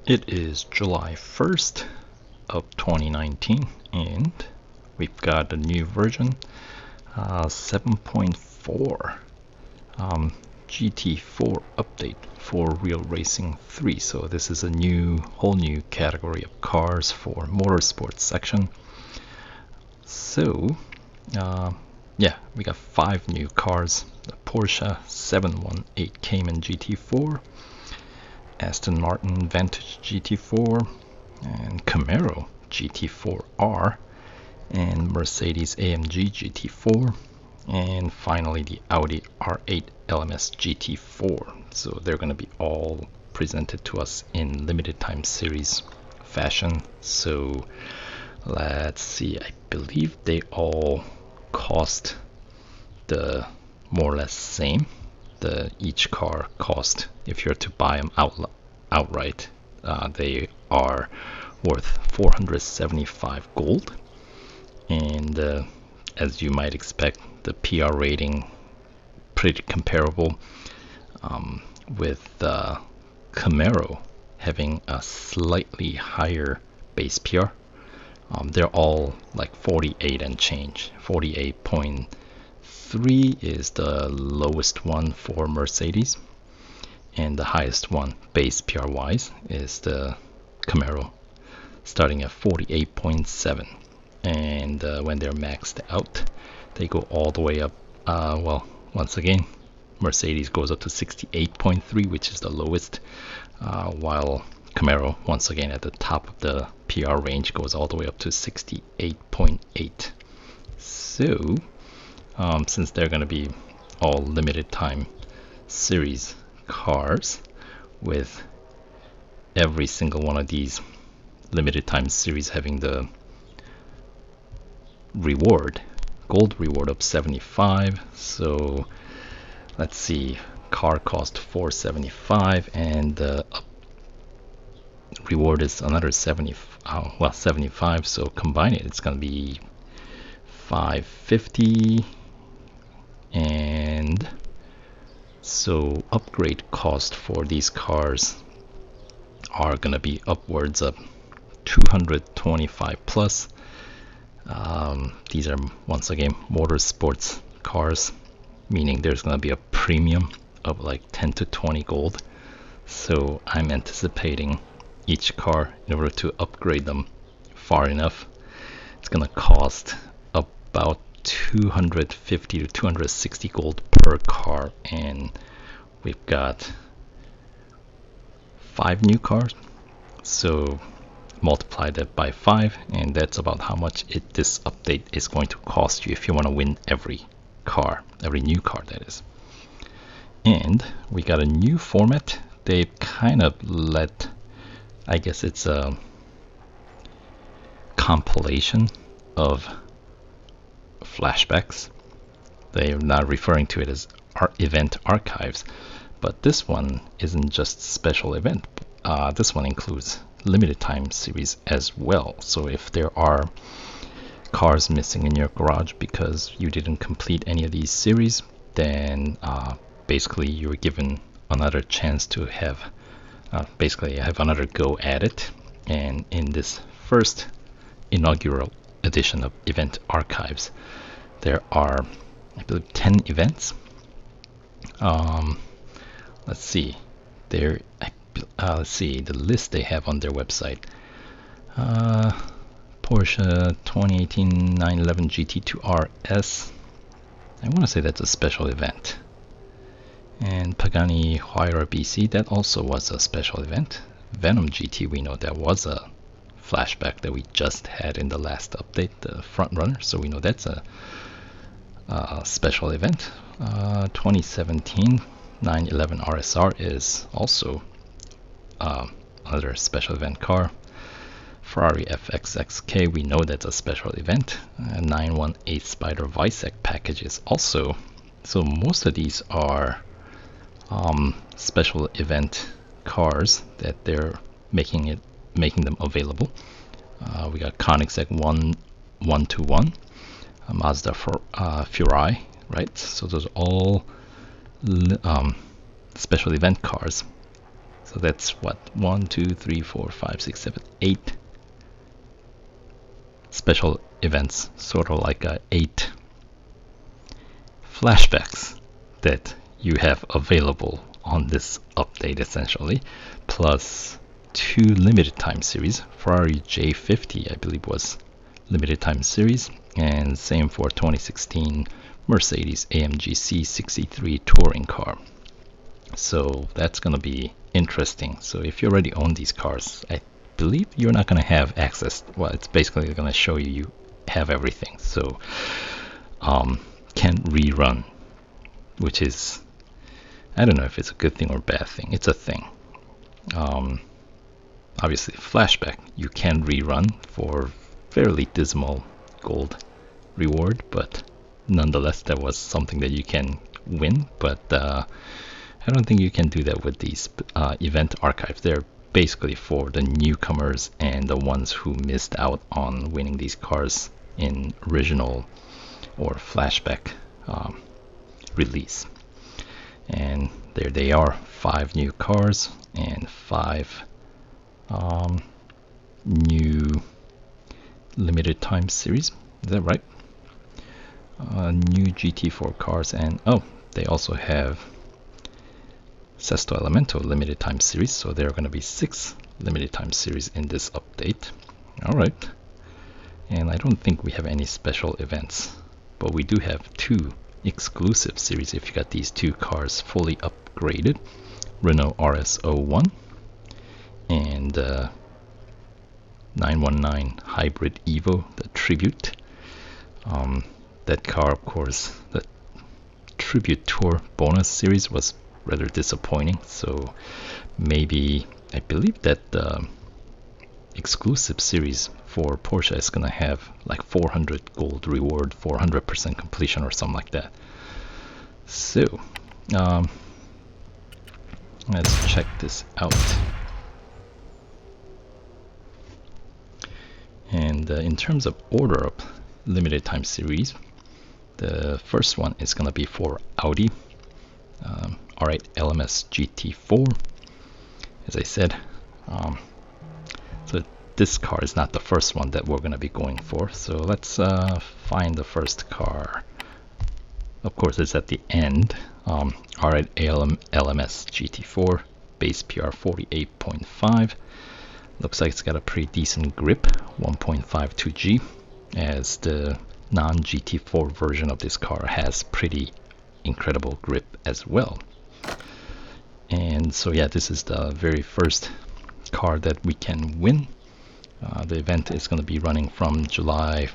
It is July 1st of 2019 and we've got a new version, 7.4 GT4 update for Real Racing 3. So this is a whole new category of cars for motorsports section. So yeah, we got 5 new cars: the Porsche 718 Cayman GT4, Aston Martin Vantage GT4, and Camaro GT4R, and Mercedes-AMG GT4, and finally the Audi R8 LMS GT4. So they're going to be all presented to us in limited time series fashion. So let's see, I believe they all cost the more or less same. Each car cost, if you're to buy them outright, they are worth 475 gold, and as you might expect, the PR rating pretty comparable, with Camaro having a slightly higher base PR. They're all like 48 and change. 48.3 is the lowest one for Mercedes, and the highest one base PR wise is the Camaro, starting at 48.7, and when they're maxed out they go all the way up. Well, once again, Mercedes goes up to 68.3, which is the lowest, while Camaro, once again at the top of the PR range, goes all the way up to 68.8. So since they're going to be all limited time series cars, with every single one of these limited time series having the gold reward of 75. So let's see, car cost 475 and the reward is another 75. So combine it's going to be 550, and so upgrade cost for these cars are going to be upwards of 225 plus. These are once again motorsports cars, meaning there's going to be a premium of like 10 to 20 gold. So I'm anticipating each car, in order to upgrade them far enough, it's going to cost about 250 to 260 gold per car, and we've got 5 new cars, so multiply that by 5, and that's about how much this update is going to cost you if you want to win every new car, that is. And we got a new format. They've kind of let, I guess it's a compilation of flashbacks. They're not referring to it as event archives, but this one isn't just special event. This one includes limited time series as well. So if there are cars missing in your garage because you didn't complete any of these series, then basically you're given another chance to have another go at it. And in this first inaugural edition of event archives, there are, I believe, 10 events. Let's see, let's see the list they have on their website. Porsche 2018 911 GT2 RS, I want to say that's a special event. And Pagani Huayra BC, that also was a special event. Venom GT, we know that was a flashback that we just had in the last update, the front runner, so we know that's a special event. 2017 911 RSR is also another special event car. Ferrari FXX-K, we know that's a special event. 918 Spyder Weissach package is also. So most of these are special event cars that they're making them available. We got Koenigsegg One 121, Mazda Furai, right? So those are all special event cars. So that's what, 1, 2, 3, 4, 5, 6, 7, 8 special events, sort of like 8 flashbacks that you have available on this update essentially, plus 2 limited time series. Ferrari J50 I believe was limited time series, and same for 2016 Mercedes-AMG C 63 touring car. So that's gonna be interesting. So if you already own these cars, I believe you're not gonna have access. Well, it's basically gonna show you have everything. So can't rerun, which is, I don't know if it's a good thing or bad thing. It's a thing. Obviously flashback you can rerun for fairly dismal gold reward, but nonetheless that was something that you can win. But I don't think you can do that with these event archives. They're basically for the newcomers and the ones who missed out on winning these cars in original or flashback release. And there they are, 5 new cars and 5 new limited time series. Is that right? New GT4 cars, and oh, they also have Sesto Elemento limited time series, so there are going to be 6 limited time series in this update. Alright, and I don't think we have any special events, but we do have 2 exclusive series if you got these 2 cars fully upgraded. Renault RS01 and 919 Hybrid Evo, the Tribute. That car, of course, the Tribute Tour bonus series was rather disappointing, so maybe, I believe that the exclusive series for Porsche is gonna have like 400 gold reward, 400% completion or something like that. So let's check this out. And in terms of order of limited time series, the first one is gonna be for Audi R8 LMS GT4, as I said. So this car is not the first one that we're going to be going for. So let's find the first car. Of course, it's at the end. R8 LMS GT4, base PR 48.5. Looks like it's got a pretty decent grip, 1.52G, as the non-GT4 version of this car has pretty incredible grip as well. And so yeah, this is the very first car that we can win. The event is going to be running from July,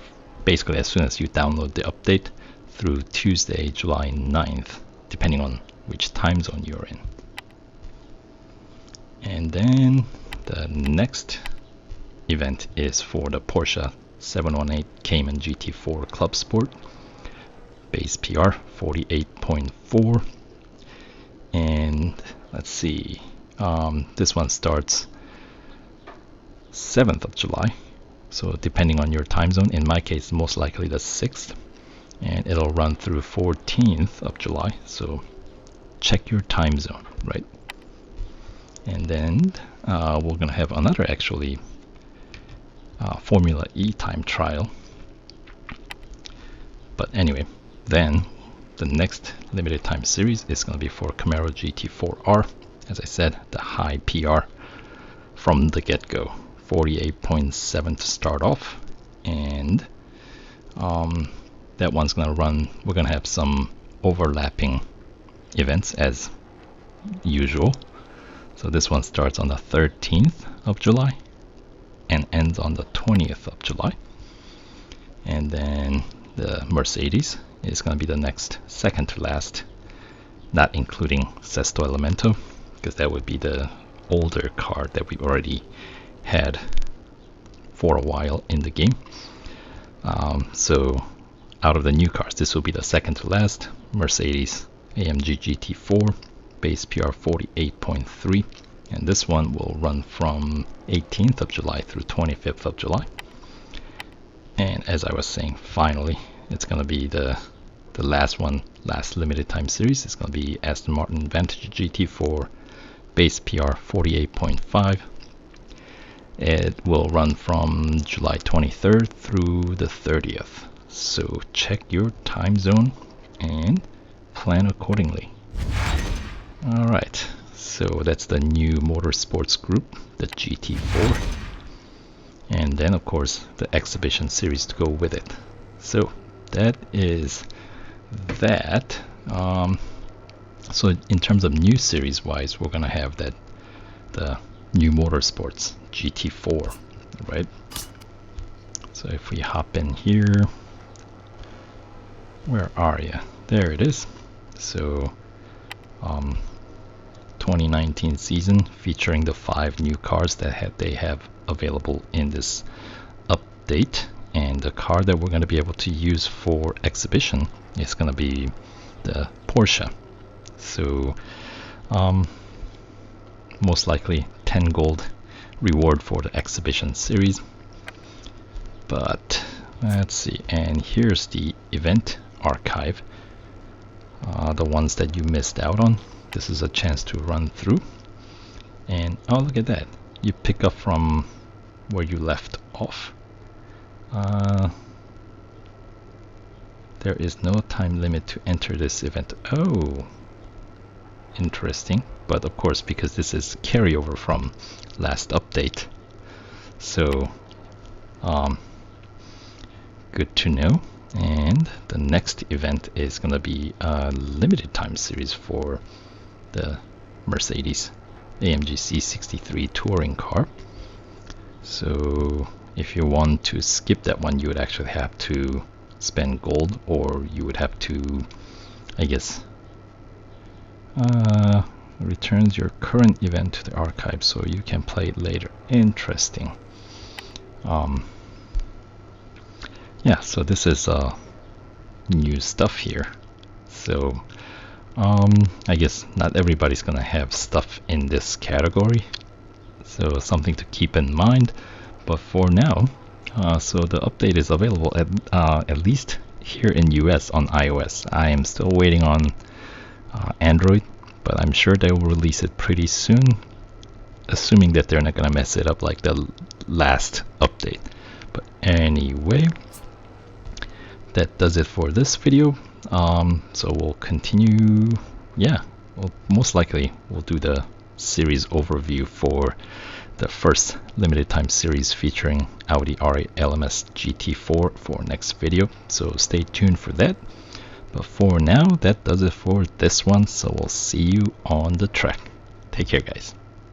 basically as soon as you download the update, through Tuesday, July 9th, depending on which time zone you're in. And then the next event is for the Porsche 718 Cayman GT4 Clubsport, base PR 48.4. And let's see, this one starts 7th of July, so depending on your time zone, in my case most likely the 6th, and it'll run through 14th of July, so check your time zone, right? And then we're gonna have another actually Formula E time trial. But anyway, then the next limited time series is going to be for Camaro GT4R. As I said, the high PR from the get-go, 48.7 to start off. And that one's going to run, we're going to have some overlapping events as usual. So this one starts on the 13th of July and ends on the 20th of July. And then the Mercedes is going to be the next, second to last, not including Sesto Elemento, because that would be the older car that we already had for a while in the game. So out of the new cars, this will be the second to last, Mercedes-AMG GT4, base PR 48.3, and this one will run from 18th of July through 25th of July. And as I was saying, finally, it's going to be the last one, last limited time series. It's going to be Aston Martin Vantage GT4, base PR 48.5. It will run from July 23rd through the 30th. So check your time zone and plan accordingly. Alright, so that's the new motorsports group, the GT4. And then of course the exhibition series to go with it. So that is that. So in terms of new series wise, we're gonna have that the new motorsports GT4, right? So if we hop in here, where are you? There it is. So 2019 season, featuring the 5 new cars that they have available in this update. And the car that we're going to be able to use for exhibition is going to be the Porsche. So most likely 10 gold reward for the exhibition series. But let's see, and here's the event archive, the ones that you missed out on. This is a chance to run through, and oh, look at that, you pick up from where you left off. There is no time limit to enter this event. Oh, interesting. But of course, because this is carryover from last update, so good to know. And the next event is going to be a limited time series for the Mercedes-AMG C63 touring car. So if you want to skip that one, you would actually have to spend gold, or you would have to, I guess, returns your current event to the archive so you can play it later. Interesting. Yeah, so this is new stuff here. So I guess not everybody's gonna have stuff in this category, so something to keep in mind. But for now, so the update is available at least here in US on iOS. I am still waiting on Android, but I'm sure they will release it pretty soon, assuming that they're not gonna mess it up like the last update. But anyway, that does it for this video. So we'll continue. Yeah, well, most likely we'll do the series overview for the first limited time series featuring Audi R8 LMS GT4 for next video, so stay tuned for that. But for now, that does it for this one, so we'll see you on the track. Take care, guys.